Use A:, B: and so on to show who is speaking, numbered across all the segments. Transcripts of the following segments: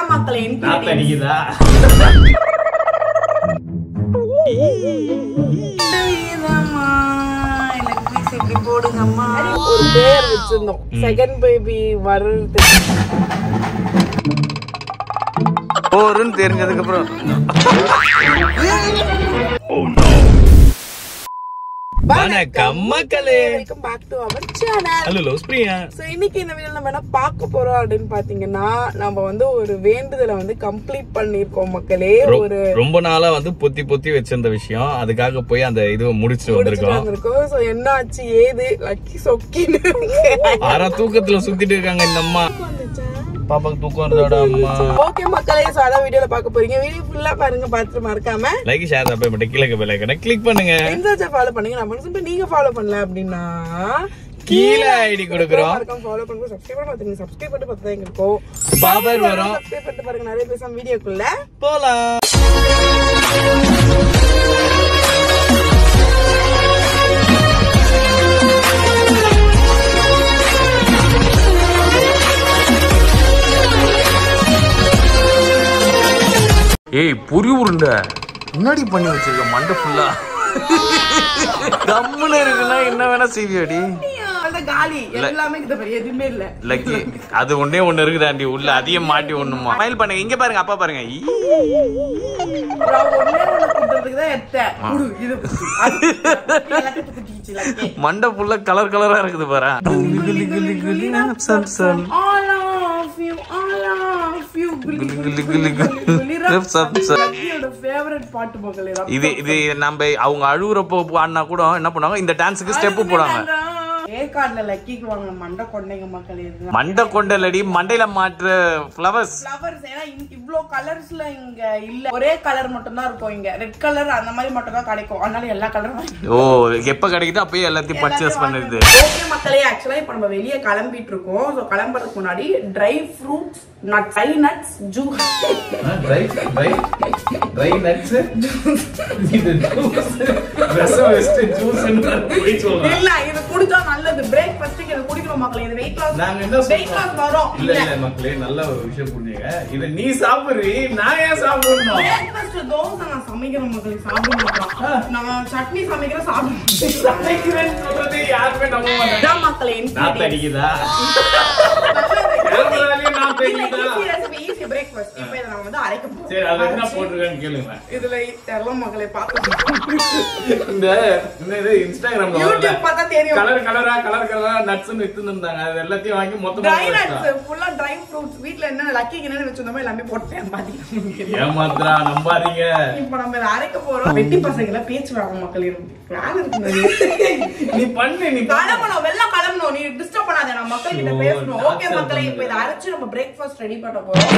A: மக்களே போடுங்கம்மா ஒரு பேர் வச்சிருந்தோம் செகண்ட் பேபி வர்றது
B: போறன்னு தெரிஞ்சதுக்கு அப்புறம் வணக்கம் மக்களே,
A: welcome back to our channel.
B: Hello loves Priya.
A: So இன்னைக்கு இந்த வீடியோல நம்ம என்ன பார்க்க போறோம் அப்படின்னு பாத்தீங்கன்னா, நம்ம வந்து ஒரு வேண்டுதலை வந்து கம்ப்ளீட் பண்ணிருக்கோம் மக்களே. ஒரு
B: ரொம்ப நாளா வந்து பொத்தி வச்சிருந்த விஷயம், அதுக்காக போய் அந்த இதுவை முடிச்சுட்டு வந்திருக்கோம்.
A: சோ என்ன ஆச்சு ஏது லக்கி சொக்கின்னு
B: ஆறா தூக்கத்துல சுத்திட்டு இருக்காங்க இந்த அம்மா. பாப்பாக்கு தூக்கம் இருந்தோட அம்மா.
A: ஓகே மக்களே, சோ அதான் வீடியோல பார்க்க போறீங்க. வீடியோ ஃபுல்லா பாருங்க, பார்த்து மறக்காம
B: லைக் ஷேர் சப்ஸ்கிரைப் பண்ணி கீழ பெல் ஐகானை கிளிக் பண்ணுங்க.
A: இன்ஸ்டால ஃபாலோ பண்ணுங்க. நம்ம வந்து நீங்க ஃபாலோ பண்ணல அப்படினா
B: கீழ ஐடி கொடுக்கிறோம்.
A: மறக்காம ஃபாலோ பண்ணுங்க, சப்ஸ்கிரைப் பண்ணுங்க. சப்ஸ்கிரைப் பண்ணி பார்த்தா எங்களுக்கு
B: பவர் வரும்.
A: சப்ஸ்கிரைப் பண்ணி பாருங்க. நிறைய பேசலாம் வீடியோக்குள்ள
B: போலாம். ஏய் புரி உருண்டை முன்னாடி பண்ணி வச்சிருக்க மண்டை ஃபுல்லா தம்முல இருக்குன்னா என்ன வேணா செய்வியாடி?
A: காலி எல்லாமே எதுவுமே இல்ல.
B: லக்கி அது ஒண்ணே ஒண்ணு இருக்குதாண்டி உள்ள, அதையும் மாட்டி ஒண்ணுமா ஸ்மைல் பண்ணுங்க. இங்க பாருங்க, அப்பா பாருங்க. மண்டை ஃபுல்லா கலர் கலரா இருக்குது பாரு. இது நம்ம அவங்க அழுகுறப்போ ஆடினா கூட என்ன பண்ணுவாங்க, இந்த டான்ஸுக்கு ஸ்டெப் போடுவாங்க.
A: ஏற்காடுல லக்கிக்கு வாங்க மண்டை கொண்டைங்க மக்களே.
B: மண்டை கொண்டலடி, மண்டையில மாற்ற ஃப்ளவர்ஸ்.
A: ஏன்னா இவ்ளோ கலர்ஸ்ல இங்க இல்ல, ஒரே கலர் மட்டும் தான் இருக்கும் இங்க. ரெட் கலர் அந்த மாதிரி மட்டும் தான் கிடைக்கும். அதனால எல்லா கலரும்
B: ஓ எப்ப கிடைக்குதோ அப்பயே எல்லாத்தையும் பர்ச்சேஸ் பண்ணுது.
A: ஓகே மக்களே, ஆக்சுவலா இப்ப நம்ம வெளியே கிளம்பிட்டு இருக்கோம். சோ கிளம்பறதுக்கு முன்னாடி dry fruits dry nuts juice
B: dry nuts இது ஜூஸ்
A: இல்ல, இது குடிச்சா நல்லது. பிரேக்ஃபாஸ்ட்க்கு இது குடிக்கணும் மக்களே. இது வெயிட் லாஸ்,
B: நாங்க என்ன
A: வெயிட் லாஸ் வரும்.
B: இல்ல மக்களே, நல்ல ஒரு விஷயம் புரியுங்க. இது நீ சாப்பிடுறீ, நான் ஏன் சாப்பிடணும்?
A: பிரேக்ஃபாஸ்ட் தோசை நான் சமைக்கிறேன் மக்களே, சாப்பிட மாட்டேன். நான் சட்னி சமைக்கிறேன், சாப்பிடுறேன்.
B: சமைக்கிறேன் சொல்றது யாருமே நம்ப மாட்டாங்க
A: மக்களே.
B: நாத்து அடிக்குதா?
A: ஏமாத்துறா நம்பாதீங்க. இப்ப நம்ம அரைக்க போறோம். வெட்டி பசங்கள பேச்சு வாங்க மக்களே. நீ பண்ணு, நீ கிளம்பணும், வெள்ளம் கிளம்பணும். நீ டிஸ்டர்ப் பண்ணாத, நான் மக்கள் கிட்ட பேசணும். ஓகே மக்களே, இப்ப இத அரைச்சு நம்ம பிரேக்ஃபாஸ்ட் ரெடி பண்ண போறோம்.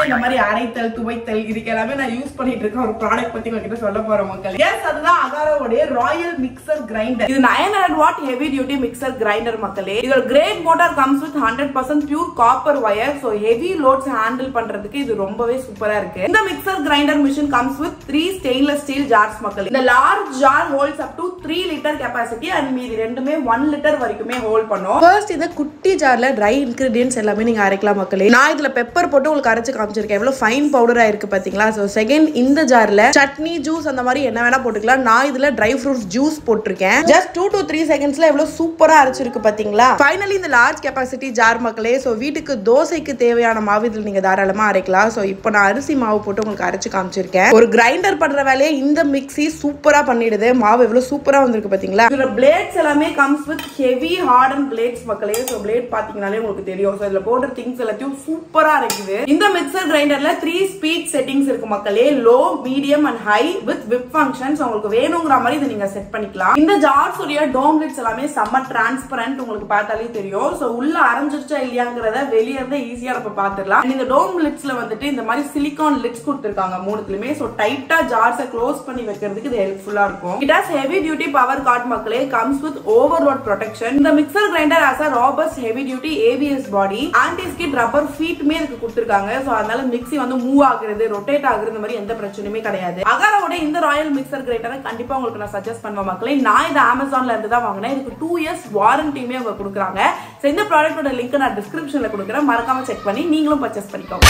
A: இந்த மாதிரி அரைத்தல் துவைத்தல் இதுக்கு எல்லாமே நான் யூஸ் பண்ணிட்டு இருக்க ஒரு ப்ராடக்ட் பத்தி உங்ககிட்ட சொல்ல போறேன் மக்களே. எஸ், அதுதான் அகாரோட ராயல் மிக்சர் கிரைண்டர். இது 900 watt heavy duty mixer grinder மக்களே. இதோட great motor comes with 100% pure copper wire. So heavy loads handle பண்றதுக்கு இது ரொம்பவே சூப்பரா இருக்கு. இந்த mixer grinder machine comes with 3 stainless steel jars மக்களே. இந்த large jar holds up to 3 litre capacity and மீதி ரெண்டுமே 1 லிட்டர் வரைக்குமே ஹோல்ட் பண்ணும். ஃபர்ஸ்ட் இத குட்டி ஜார்ல ட்ரை இன்கிரிடியன்ட்ஸ் எல்லாமே நீங்க அரைக்கலாம் மக்களே. நான் இதுல பெப்பர் போட்டு உங்களுக்கு அரைச்சு காமிச்சிருக்கேன். எவ்வளவு ஃபைன் பவுடரா இருக்கு பாத்தீங்களா? சோ செகண்ட், இந்த ஜார்ல சட்னி ஜூஸ் அந்த மாதிரி என்ன வேணா போட்டுக்கலாம். நான் இதுல ட்ரை ஃப்ரூட்ஸ் ஜூஸ் போட்டிருக்கேன். ஜஸ்ட் 2 to 3 செகண்ட்ஸ்ல எவ்வளவு சூப்பரா அரைச்சிருக்கு பாத்தீங்களா? ஃபைனலி இந்த லார்ஜ் கெபாசிட்டி ஜார் மக்களே. சோ வீட்டுக்கு தோசைக்கு தேவையான மாவு இதுல நீங்க தாராளமா அரைக்கலாம். சோ இப்போ நான் அரிசி மாவு போட்டு உங்களுக்கு அரைச்சு காமிச்சிருக்கேன். ஒரு கிரைண்டர் பண்ற வேலையை இந்த மிக்ஸி சூப்பரா பண்ணிடுது. மாவு எவ்வளவு சூப்பரா வந்திருக்கு பாத்தீங்களா? இதுல பிளேட்ஸ் எல்லாமே comes with heavy hardened blades மக்களே. சோ பிளேட் பாத்தீங்கன்னாலே உங்களுக்கு தெரியும். சோ இதுல போடுற திங்ஸ் எல்லாத்தையும் சூப்பரா இருக்குது. இந்த மிக்சர் கிரைண்டர்ல 3 ஸ்பீட் செட்டிங்ஸ் இருக்கு மக்களே. Low, medium and high with whip functions. உங்களுக்கு வேணுங்கிற மாதிரி இதை நீங்க செட் பண்ணிக்கலாம். இந்த ஜார்ஸ் உடைய டோம் லிட்ஸ் எல்லாமே செம்ம டிரான்ஸ்பரண்ட், உங்களுக்கு பார்த்தாலே தெரியும். சோ உள்ள அரைஞ்சிருச்சா இல்லையாங்கிறத வெளிய இருந்து ஈஸியா நம்ம பாத்துடலாம். இந்த டோம் லிட்ஸ்ல வந்துட்டு இந்த மாதிரி சிலிகான் லிட்ஸ் கொடுத்திருக்காங்க மூணுத்துலயுமே. சோ டைட்டா ஜார்ஸை க்ளோஸ் பண்ணி வைக்கிறதுக்கு இது ஹெல்ப்ஃபுல்லா இருக்கும். It has heavy duty power cord மக்களே. Comes with overload protection. இந்த mixer grinder has a robust heavy duty ABS body, anti skid rubber feet மே இதுக்கு கொடுத்திருக்காங்க. சோ அதனால மிக்ஸி வந்து மூவ் ஆகுறது, ரொட்டேட் ஆகுறது இந்த மாதிரி எந்த பிரச்சனையுமே கிடையாது. அகாரோட இந்த ராயல் மிக்சர் கிரைண்டரை கண்டிப்பா உங்களுக்கு நான் சஜஸ்ட் பண்ணுவேன் மக்களே. நான் இது Amazonல இருந்து தான் வாங்கினேன். இதுக்கு 2 years வாரண்டியுமே அவங்க கொடுக்குறாங்க. இந்த ப்ராடக்ட்டோட லிங்க் நான் டிஸ்கிரிப்ஷன்ல கொடுக்குறேன், மறக்காம செக் பண்ணி நீங்களும் பர்ச்சேஸ் பண்ணிக்கோங்க.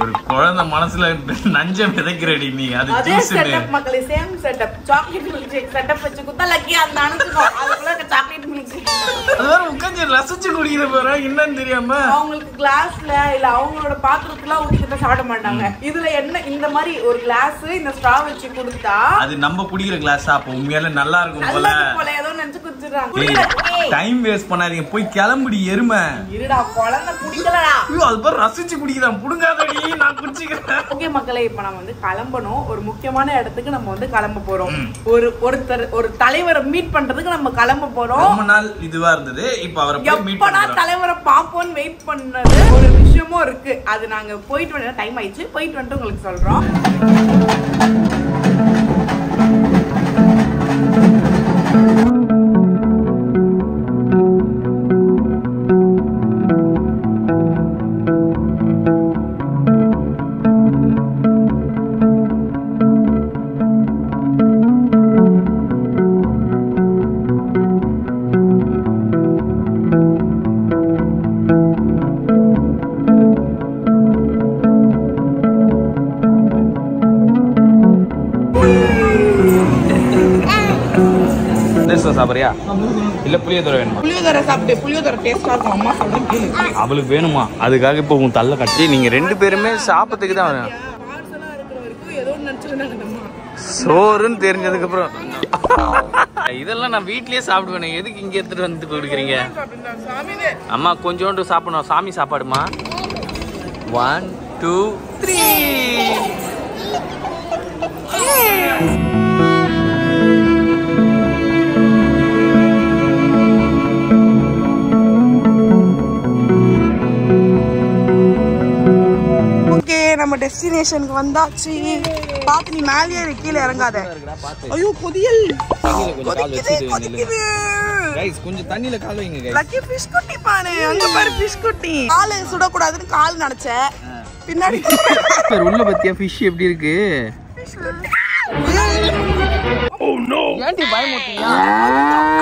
B: ஒரு குழந்தை மனசுல நஞ்சம் விதைக்கிறடி நீ.
A: அதே செட்டப் மக்களே, same setup. Chocolate milk shake setup வச்சு குத்தா லக்கி அந்த அனுப்புறோம். அதுக்குள்ள சாக்லேட் மில்க் ஷேக்
B: அதான் உட்கார்ந்து ரசிச்சு குடிக்கிற போற என்னன்னு தெரியாம
A: அவங்களுக்கு கிளாஸ்ல இல்ல அவங்களோட பாத்திரத்துல ஊத்திட்டு சாப்பிட மாட்டாங்க. இதுல என்ன இந்த மாதிரி ஒரு கிளாஸ் இந்த ஸ்ட்ரா வச்சு கொடுத்தா
B: அது நம்ம குடிக்கிற கிளாஸ் அப்ப உண்மையால நல்லா இருக்கும் போல
A: ஏதோ நினைச்சு குடிச்சிடுறாங்க.
B: டைம் வேஸ்ட் பண்ணாதீங்க, போய் கிளம்புடி எருமை.
A: இருடா குழந்தை குடிக்கலடா.
B: ஐயோ அது பாரு ரசிச்சு குடிக்கிறான், புடுங்காதடி நான் குடிச்சிக்கிறேன்.
A: ஓகே மக்களே, இப்ப நம்ம வந்து கிளம்பணும். ஒரு முக்கியமான இடத்துக்கு நம்ம வந்து கிளம்ப போறோம். ஒரு தலைவரை மீட் பண்றதுக்கு நம்ம கிளம்ப போறோம்.
B: ரொம்ப நாள் இதுவா இருந்தது, இப்ப அவரை போய் மீட் பண்றோம்.
A: தலைவரை பாப்போம்னு வெயிட் பண்ணது ஒரு விஷயமும் இருக்கு. அது நாங்க போயிட்டு வர டைம் ஆயிடுச்சு, போயிட்டு வந்துட்டு உங்களுக்கு சொல்றோம்.
B: சாப்பிடுறியா இல்ல புளியோதரை வேணுமா?
A: புளியோதரை சாப்பிட்டு புளியோதரை டேஸ்டா இருக்கும். அம்மா சொல்றேன் கேளு.
B: அவளுக்கு வேணுமா? அதுக்காக இப்ப உன் தள்ள கட்டி நீங்க 2 பேருமே சாப்பிட்டதுக்கு தான் வரணும்.
A: பார்சலா இருக்கிற வரைக்கும் ஏதோ நினைச்சுக்கிட்டாங்க.
B: சோறுன்னு தெரிஞ்சதுக்கு அப்புறம் இதெல்லாம் நான் வீட்லயே சாப்பிடுவேன், எதுக்கு இங்க எடுத்துட்டு வந்து கொடுக்குறீங்க? அம்மா கொஞ்சோண்டு சாப்பிடணும், சாமி சாப்பாடுமா. 1 2 3
A: நம்ம டெஸ்டினேஷனுக்கு வந்தாச்சு. பாத்து நீ மேலே ஏறி கீழே இறங்காத. ஐயோ கொதியல் கொதிக்குது.
B: गाइस கொஞ்சம் தண்ணில கால் வைங்க गाइस.
A: லக்கி ஃபிஷ் குட்டி பாரு, அங்க பாரு ஃபிஷ் குட்டி. கால் சுட கூடாதுன்னு கால் நனைச்ச. பின்னாடி
B: பேர் உள்ள பத்தியா ஃபிஷ் எப்படி இருக்கு? Oh no. ஏன்டி பயமுட்டியா?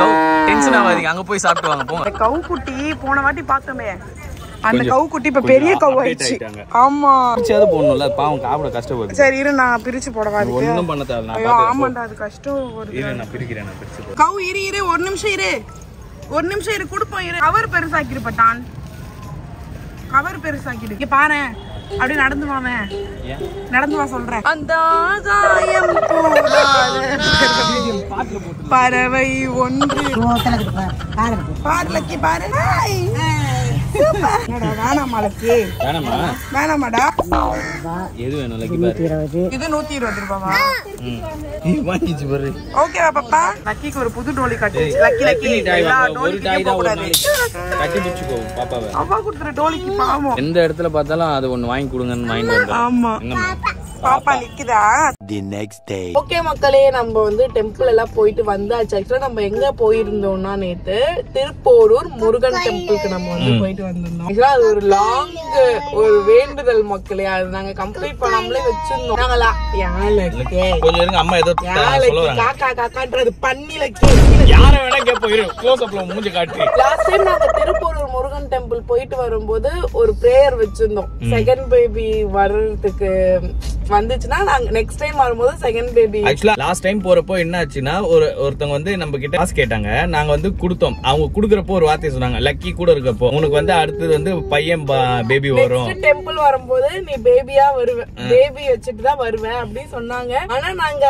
B: கவ் டென்ஷன் ஆகாதீங்க, அங்க போய் சாப்பிட்டு வாங்க போங்க.
A: கவ் குட்டி போன வாட்டி பார்த்தோமே, அந்த கவு குட்டி இப்ப பெரிய கவு ஆயிடுச்சு. ஆமா
B: பிரிச்சாது போடணும்ல, பாவம் காபட கஷ்டப்படுது.
A: சரி இரு நான் பிரிச்சு போடவா? அதுக்கு
B: ஒண்ணும் பண்ண தேவையில்ல.
A: ஐயோ ஆமாடா அது கஷ்டம் வருது.
B: இரு நான் பிரிக்கிறேன், நான் பிரிச்சு போடு.
A: கவு இரு ஒரு நிமிஷம் இரு, ஒரு நிமிஷம் இரு குடுப்போம். இரு கவர் பெருசாக்கிரு பட்டான், கவர் பெருசாக்கிடு. இங்க பாரு அப்படியே நடந்து வாவே. நடந்து வா சொல்றேன். அந்த ஆகாயம் பறவை ஒன்று பாரு பாரு. வேணாமா லக்கி? வேணாமாடா.
B: எது வேணும் லக்கி பாரு?
A: இது 120 ரூபாவா?
B: வாங்கிச்சு பாரு.
A: ஓகேவா பாப்பா? லக்கிக்கு ஒரு புது டோலி கட்டிச்சு. லக்கி எல்லா டோலிக்கும் போக கூடாது,
B: கட்டி பிடிச்சுக்கோ பாப்பாவை.
A: அம்மா கொடுத்துற டோலிக்கு பாவம்.
B: எந்த இடத்துல பார்த்தாலும் அது ஒன்னு வாங்கி கொடுங்கன்னு மைண்ட் வந்து.
A: ஆமா பாப்பா நிக்குதா?
C: The next day.
A: ஓகே மக்களே, நம்ம வந்து டெம்பிள் எல்லாம் போயிட்டு வந்தாச்சு. ஆக்சுவலா நம்ம எங்க போயிருந்தோம்னா நேத்து திருப்போரூர் முருகன் டெம்பிளுக்கு நம்ம வந்து போயிட்டு வந்திருந்தோம். ஆக்சுவலா அது ஒரு லாங் ஒரு வேண்டுதல் மக்களே, அது நாங்க கம்ப்ளீட் பண்ணாமலே வச்சிருந்தோம். நாங்களா
B: கொஞ்சம் இருங்க, அம்மா ஏதோ சொல்லுவாங்க.
A: காக்கா காக்கான்றது பன்னிலக்கி
B: யார வேணா கேப்போம். இரு க்ளோஸ் அப்ல மூஞ்சி காட்டி.
A: லாஸ்ட் டைம் நாங்க திருப்போரூர் முருகன் டெம்பிள் போயிட்டு வரும்போது ஒரு பிரேயர் வச்சிருந்தோம். செகண்ட் பேபி வர்றதுக்கு வந்துச்சுன்னா நாங்க நெக்ஸ்ட் டைம் வரும்போது செகண்ட் பேபி.
B: ஆக்சுவலா லாஸ்ட் டைம் போறப்போ என்ன ஆச்சுன்னா ஒருத்தவங்க வந்து நம்ம கிட்ட காசு கேட்டாங்க, நாங்க வந்து கொடுத்தோம். அவங்க குடுக்கறப்போ ஒரு வார்த்தை சொன்னாங்க, லக்கி கூட இருக்கப்போ உனக்கு வந்து அடுத்தது வந்து பையன் பேபி வரும்,
A: டெம்பிள் வரும்போது நீ பேபியா வருவ, பேபி வச்சுட்டு தான் வருவேன் அப்படின்னு சொன்னாங்க. ஆனா நாங்க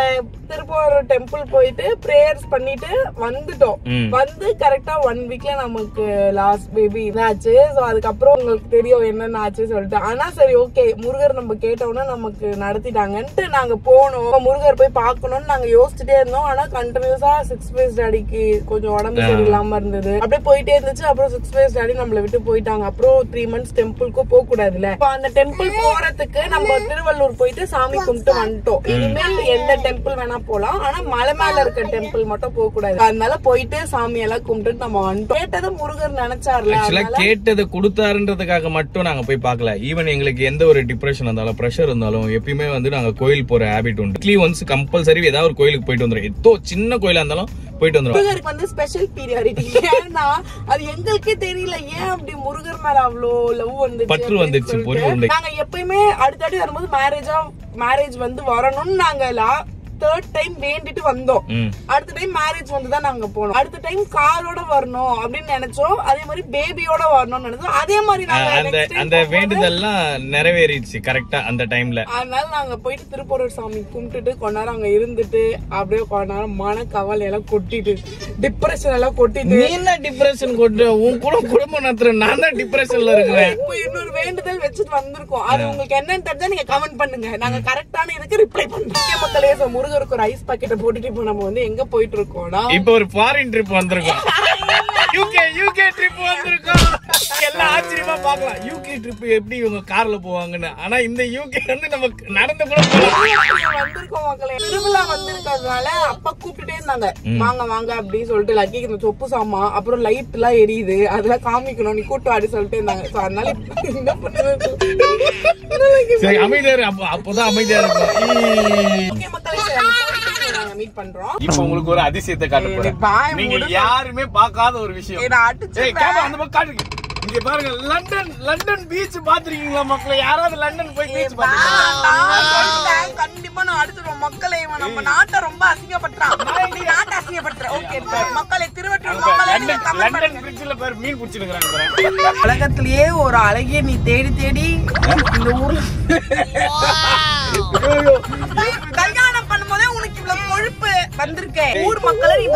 A: திருப்போரூர் டெம்பிள் போயிட்டு பிரேயர்ஸ் பண்ணிட்டு வந்துட்டோம். வந்து கரெக்டா 1 வீக்ல நமக்கு லாஸ்ட் பேபி இதாச்சு. சோ அதுக்கப்புறம் உங்களுக்கு தெரியும் என்னென்ன ஆச்சு சொல்லிட்டு. ஆனா சரி ஓகே, முருகர் நம்ம கேட்டோம்னா நமக்கு நடத்திட்டாங்கன்ட்டு நாங்க போனோம். முருகர் போய் பாக்கணும்னு நாங்க யோசிச்சுட்டே இருந்தோம். ஆனா கண்டினியூஸா 6 ஃபேஸ் டாடிக்கு கொஞ்சம் உடம்பு சரியில்லாம இருந்தது, அப்படியே போயிட்டே இருந்துச்சு. அப்புறம் 6 ஃபேஸ் டாடி நம்மள விட்டு போயிட்டாங்க. அப்புறம் 3 months டெம்பிளுக்கும் போக கூடாதுல்ல. அந்த டெம்பிள் போறதுக்கு நம்ம திருவள்ளூர் போயிட்டு சாமி கும்பிட்டு வந்துட்டோம். இனிமேல் எந்த டெம்பிள் வேணா போலாம், ஆனா மலை மேல இருக்க டெம்பிள் மட்டும் போக கூடாது. அதனால போயிட்டு சாமி எல்லாம் கும்பிட்டு நம்ம வந்துட்டோம். கேட்டதை முருகர் நினைச்சார்ல,
B: கேட்டதை கொடுத்தாருன்றதுக்காக மட்டும் நாங்க போய் பாக்கல. ஈவன் எங்களுக்கு எந்த ஒரு டிப்ரெஷன் இருந்தாலும் பிரஷர் இருந்தாலும் எப்பயுமே வந்து நாங்க கோயில் போற ஹேபிட் உண்டு. வீக்லி ஒன்ஸ் கம்பல்சரி ஏதாவது ஒரு கோயிலுக்கு போயிட்டு வந்துடும். ஏதோ சின்ன கோயிலா இருந்தாலும் போயிட்டு வந்துரும்.
A: முருகருக்கு வந்து ஸ்பெஷல் பீரியாரிட்டி. ஏன்னா அது எங்களுக்கே தெரியல ஏன் அப்படி முருகர் மேல அவ்வளோ லவ் வந்துச்சு,
B: பற்று வந்துச்சு.
A: நாங்க எப்பயுமே அடுத்தடுத்து வரும்போது மேரேஜ் வந்து வரணும்னு நாங்க தேர்ட் டைம் வேண்டிட்டு வந்தோம். அடுத்த டைம் மேரேஜ் வந்துதான் நாங்க போனோம். அடுத்த டைம் காரோட வரணும் அப்படின்னு நினைச்சோம். அதே மாதிரி பேபியோட வரணும்னு நினைச்சோம். அதே மாதிரி
B: அந்த வேண்டுதல்லாம் நிறைவேறிடுச்சு கரெக்டா அந்த டைம்ல.
A: அதனால நாங்க போயிட்டு திருப்பூர் சாமி கும்பிட்டுட்டு கொஞ்ச நேரம் அங்க இருந்துட்டு அப்படியே கொஞ்ச நேரம் மன கவலை எல்லாம் கொட்டிட்டு டிப்ரெஷன் எல்லாம் கொட்டிட்டு.
B: நீ என்ன டிப்ரெஷன் கொட்டு? உன் கூட குடும்பம் நடத்துற நான் தான் டிப்ரெஷன்ல இருக்கிறேன்.
A: இப்போ இன்னொரு வேண்டுதல் வச்சுட்டு வந்திருக்கோம். அது உங்களுக்கு என்னன்னு தெரிஞ்சா நீங்க கமெண்ட் பண்ணுங்க. நாங்க கரெக்டான இதுக்கு ரிப்ளை பண்றோம். மக்களே முருகருக்கு ஒரு ஐஸ் பாக்கெட்டை போட்டுட்டு இப்போ நம்ம வந்து எங்க போயிட்டு இருக்கோம்னா
B: இப்போ ஒரு ஃபாரின் ட்ரிப் வந்திருக்கோம். யூகே ட்ரிப் வந்திருக்கோம். எல்லாம் ஆச்சரியமா பாக்கலாம் யூகே ட்ரிப் எப்படி இவங்க கார்ல போவாங்கன்னு. ஆனா இந்த யூகே வந்து நம்ம நடந்து கூட
A: வந்திருக்கோம் மக்களே. திருவிழா வந்திருக்கிறதுனால அப்பா கூப்பிட்டுட்டே இருந்தாங்க வாங்க வாங்க அப்படின்னு சொல்லிட்டு. லக்கி இந்த சொப்பு சாமா அப்புறம் லைட் எல்லாம் எரியுது அதெல்லாம் காமிக்கணும் நீ கூட்டு ஆடி சொல்லிட்டு இருந்தாங்க. அதனால என்ன பண்றது
B: அமைதியா அப்போதான் அமைதியா இருக்கும்.
A: மீட் பண்றோம்.
B: இப்போ உங்களுக்கு ஒரு அதிசயத்தை காட்ட போறேன். நீங்க யாருமே பார்க்காத ஒரு விஷயம். அந்த பக்கம் காட்டுங்க. இங்க பாருங்க லண்டன் பீச் பாத்துருக்கீங்களா மக்களே? யாராவது லண்டன் போய் பீச் பாத்துருக்கீங்களா?
A: கண்டிப்பா நான் அடிச்சிடுவோம் மக்களே. நம்ம நாட்டை ரொம்ப அசிங்கப்படுறான். நாட்டை அசிங்கப்படுற ஓகே மக்களே. திருவட்டூர்
B: லண்டன் பீச்ல பேர் மீன் பிடிச்சிருக்காங்க.
A: உலகத்திலேயே ஒரு அழகிய நீ தேடி தேடி இந்த ஊர்ல கல்யாணம் பண்ணும்போதே உனக்கு இவ்வளவு கொழுப்பு வந்திருக்கேன். ஊர் மக்களே நீ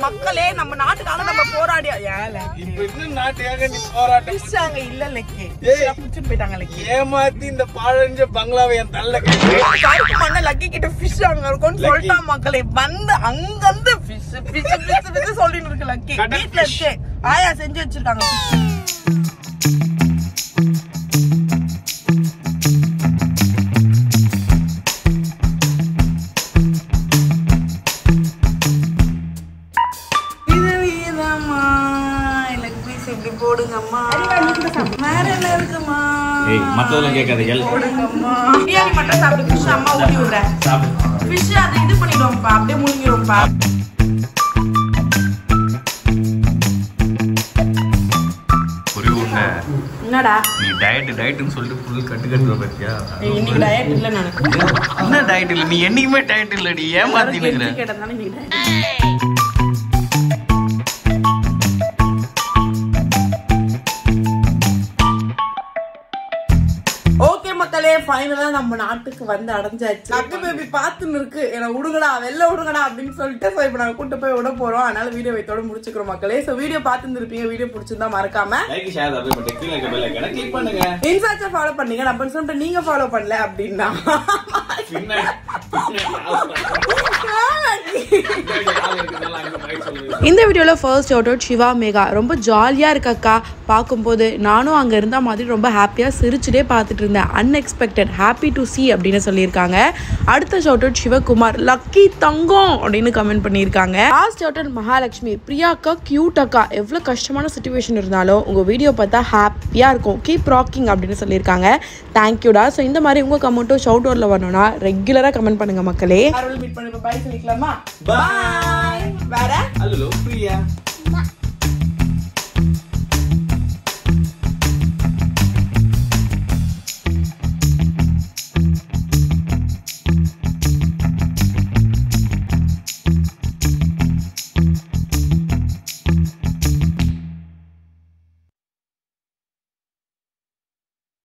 A: மக்களே நம்ம நாட்டுக்காக நம்ம போராடியா
B: நாட்டுக்காக நீ போராட்டம்
A: இல்ல லக்கி புடிச்சுட்டு போயிட்டாங்க. லக்கி
B: ஏமாத்தி இந்த பாழஞ்ச பங்களாவை என் தள்ள
A: மண்ண லக்கி கிட்ட ஃபிஷ் அங்க இருக்கும்னு சொல்லிட்டான் மக்களே. வந்து அங்கிருந்து ஃபிஷ் சொல்லிட்டு இருக்கு லக்கி. வீட்டுல இருக்கு ஆயா செஞ்சு வச்சிருக்காங்க. போடுங்கம்மா வேற என்ன இருக்குமா?
B: மத்ததெல்லாம் கேட்காதீங்க.
A: போடுங்கம்மா பிரியாணி மட்டும் சாப்பிடு. ஃபிஷ் அம்மா ஊட்டி விடுறேன். ஃபிஷ் அதை இது பண்ணிடுவோம்ப்பா அப்படியே முழுங்கிடுவோம்ப்பா. என்னடா
B: நீ டயட்னு சொல்லிட்டு ஃபுல் கட்டுற பத்தியா?
A: இன்னைக்கு டயட் இல்ல நானு.
B: என்ன டயட் இல்ல? நீ என்னைக்குமே டயட் இல்லடி. ஏமாத்தி நிக்கிற.
A: கேட்டதானே நீ டயட். ஃபைனலா நம்ம நாட்டுக்கு வந்து அடைஞ்சாச்சு. லக்கு பேபி பாத்துன்னு இருக்கு. என்ன விடுங்கடா வெளில விடுங்கடா அப்படின்னு சொல்லிட்டு இப்ப நாங்க கூட்டு போய் விட போறோம். அதனால வீடியோ வைத்தோட முடிச்சுக்கிறோம் மக்களே. சோ வீடியோ பாத்துன்னு இருப்பீங்க. வீடியோ பிடிச்சிருந்தா மறக்காம
B: லைக் ஷேர் சப்ஸ்கிரைப் பண்ணி கீழ இருக்க பெல் ஐகானை கிளிக் பண்ணுங்க.
A: இன்ஸ்டால ஃபாலோ பண்ணுங்க. நம்ம சொல்லிட்டு நீங்க ஃபாலோ பண்ணல அப்படின்னா
C: இந்த வீடியோல first shout out Shiva Megha. ரொம்ப ஜாலியா இருக்கக்கா பார்க்கும்போது. நானும் அங்க இருந்த மாதிரி ரொம்ப ஹாப்பியா சிரிச்சுட்டே பார்த்துட்டு இருந்தேன். அன்எக்ஸ்பெக்டட் ஹாப்பி டு சி அப்படின்னு சொல்லியிருக்காங்க. அடுத்த ஷவுட் அவுட் சிவகுமார் லக்கி தங்கம் அப்படின்னு கமெண்ட் பண்ணியிருக்காங்க. Last shout out Mahalakshmi. பிரியாக்கா கியூட் அக்கா. எவ்வளோ கஷ்டமான சுச்சுவேஷன் இருந்தாலும் உங்க வீடியோ பார்த்தா ஹாப்பியா இருக்கும். கீப் ராக்கிங் அப்படின்னு சொல்லியிருக்காங்க. தேங்க்யூடா. ஸோ இந்த மாதிரி உங்க கமெண்ட்டும் ஷவுட் அவுட்ல வரணும்னா ரெகுலரா கமெண்ட் பண்ணுங்க மக்களே.
A: மீட் பண்ணி பாய் சொல்லிக்கலாமா? பாய். வேற
B: ஹலோ பிரியா.